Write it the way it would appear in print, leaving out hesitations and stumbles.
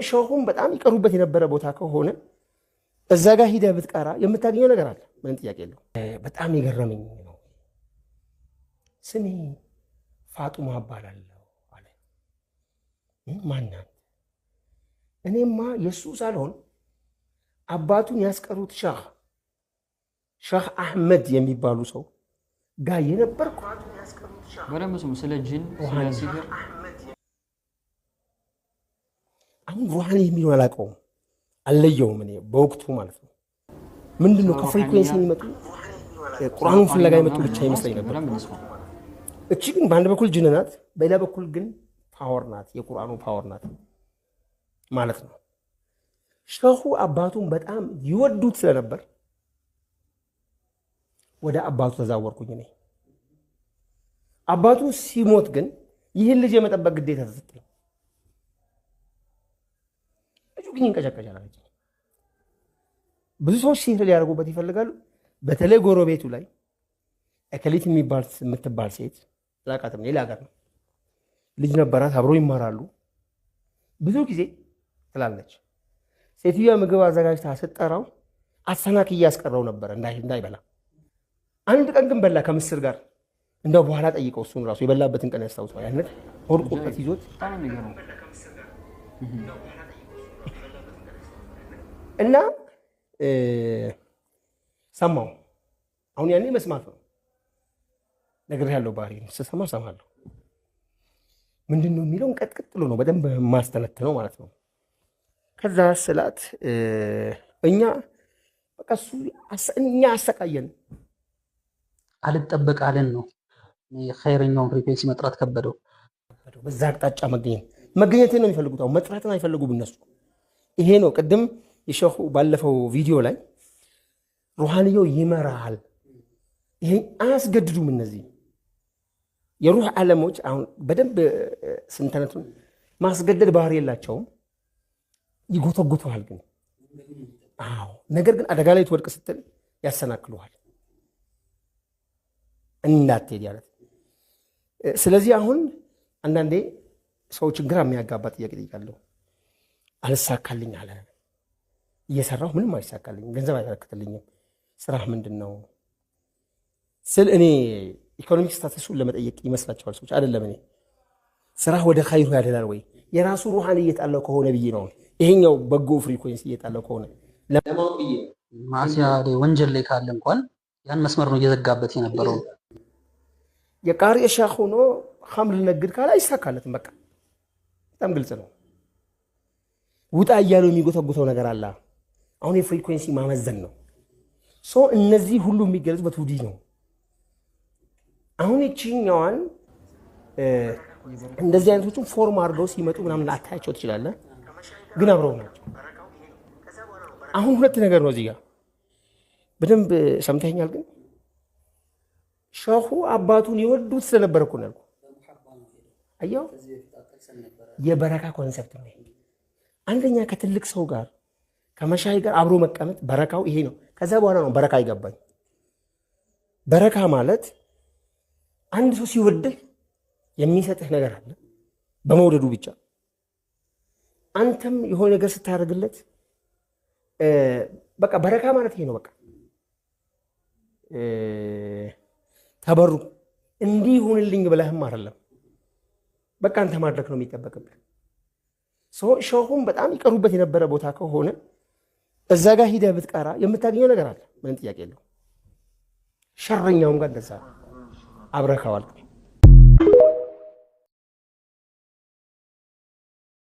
ሸኹም በጣም ይቀሩበት የነበረ ቦታ ከሆነ እዛ ጋር ሂደህ ብትቀራ የምታገኘው ነገር አለ። ምንም ጥያቄ የለው። በጣም የገረመኝ ነው። ስሜ ፋጡማ እባላለሁ አለ። ማናት? እኔማ የእሱ ሳልሆን አባቱን ያስቀሩት ሼህ አህመድ የሚባሉ ሰው ጋር የነበርኩ በደምብ ስለ ጂን ስለ ሲህር አሁን ሩሃኒ የሚለው አላውቀውም፣ አልለየውም እኔ በወቅቱ ማለት ነው። ምንድነው ከፍሪኩዌንሲ የሚመጡ ቁርአኑን ፍለጋ የመጡ ብቻ ይመስለኝ ነበር። እቺ ግን በአንድ በኩል ጅን ናት፣ በሌላ በኩል ግን ፓወር ናት፣ የቁርአኑ ፓወር ናት ማለት ነው። ሼኹ አባቱን በጣም ይወዱት ስለነበር ወደ አባቱ ተዛወርኩኝ እኔ። አባቱ ሲሞት ግን ይህን ልጅ የመጠበቅ ግዴታ ተሰጠኝ። ልጁ ግን ይንቀጨቀጫል። ብዙ ሰዎች ሲህር ሊያደርጉበት ይፈልጋሉ። በተለይ ጎረቤቱ ላይ እከሊት የምትባል ሴት ላቃትም ሌላ ሀገር ነው ልጅ ነበራት፣ አብሮ ይማራሉ። ብዙ ጊዜ ትላለች ሴትዮዋ ምግብ አዘጋጅታ ስትጠራው አሰናክ እያስቀረው ነበር እንዳይበላ። አንድ ቀን ግን በላ ከምስር ጋር። እንደው በኋላ ጠይቀው እሱን ራሱ የበላበትን ቀን ያስታውሰዋል። ያነት ሆድ ቁርጠት ይዞት እና ሰማው። አሁን ያኔ መስማት ነው ነገር ያለው ባህሪ ነው። ስሰማ ሰማለሁ። ምንድነው የሚለውን ቀጥቅጥ ብሎ ነው በደንብ ማስተነትነው ማለት ነው። ከዛ ስላት እኛ በቃ እኛ አሰቃየን አልጠበቅ አለን ነው ኸይረኛውን ፍሪኩዌንሲ መጥራት ከበደው። በዛ አቅጣጫ መገኘትን ነው የሚፈልጉት። አሁን መጥራትን አይፈልጉም እነሱ። ይሄ ነው ቅድም የሼኹ ባለፈው ቪዲዮ ላይ ሩሃንየው ይመራሃል፣ ይሄ አያስገድዱም። እነዚህ የሩህ ዓለሞች አሁን በደንብ ስንተነቱን ማስገደድ ባህሪ የላቸውም፣ ይጎተጉተዋል ግን። አዎ ነገር ግን አደጋ ላይ ትወድቅ ስትል ያሰናክሉሃል እንዳትሄድ ያለት። ስለዚህ አሁን አንዳንዴ ሰዎችን ግራ የሚያጋባ ጥያቄ ጠይቃለሁ። አልሳካልኝ አለ፣ እየሰራሁ ምንም አይሳካልኝም፣ ገንዘብ አይበረክትልኝም፣ ስራህ ምንድን ነው ስል እኔ ኢኮኖሚክ ስታተሱን ለመጠየቅ ይመስላቸዋል ሰዎች። አይደለም፣ እኔ ስራህ ወደ ኸይሩ ያደላል ወይ የራሱ ሩሃን እየጣለው ከሆነ ብዬ ነው። ይሄኛው በጎ ፍሪኩዌንሲ እየጣለው ከሆነ ለማወቅ ብዬ ነው። ማሲያ ወንጀል ላይ ካለ እንኳን ያን መስመር ነው እየዘጋበት የነበረው። የቃሪ ሼኽ ሆኖ ኸምር ነግድ ካለ አይሳካለትም። በቃ በጣም ግልጽ ነው። ውጣ እያለው የሚጎተጉተው ነገር አለ። አሁን የፍሪኩዌንሲ ማመዘን ነው። እነዚህ ሁሉ የሚገለጹ በቱዲ ነው። አሁን ይችኛዋን እንደዚህ አይነቶቹን ፎርም አድርገው ሲመጡ ምናምን ላታያቸው ትችላለህ፣ ግን አብረው ናቸው። አሁን ሁለት ነገር ነው እዚህ ጋር በደንብ ሰምተኛል። ግን ሼኹ አባቱን ይወዱት ስለነበረ እኮ ነው። አየው፣ የበረካ ኮንሰፕት ነው። አንደኛ ከትልቅ ሰው ጋር ከመሻይ ጋር አብሮ መቀመጥ በረካው ይሄ ነው። ከዛ በኋላ ነው በረካ ይገባኝ። በረካ ማለት አንድ ሰው ሲወድህ የሚሰጥህ ነገር አለ በመውደዱ ብቻ። አንተም የሆነ ነገር ስታደርግለት በቃ በረካ ማለት ይሄ ነው። በቃ ተበሩ እንዲህ ይሁንልኝ ብለህም አይደለም፣ በቃ አንተ ማድረግ ነው የሚጠበቅብህ። ሼኹም በጣም ይቀሩበት የነበረ ቦታ ከሆነ እዛ ጋር ሂደህ ብትቀራ የምታገኘው ነገር አለ። ምንም ጥያቄ የለው። ሸረኛውም ጋር እንደዛ አብረህ ካዋልክ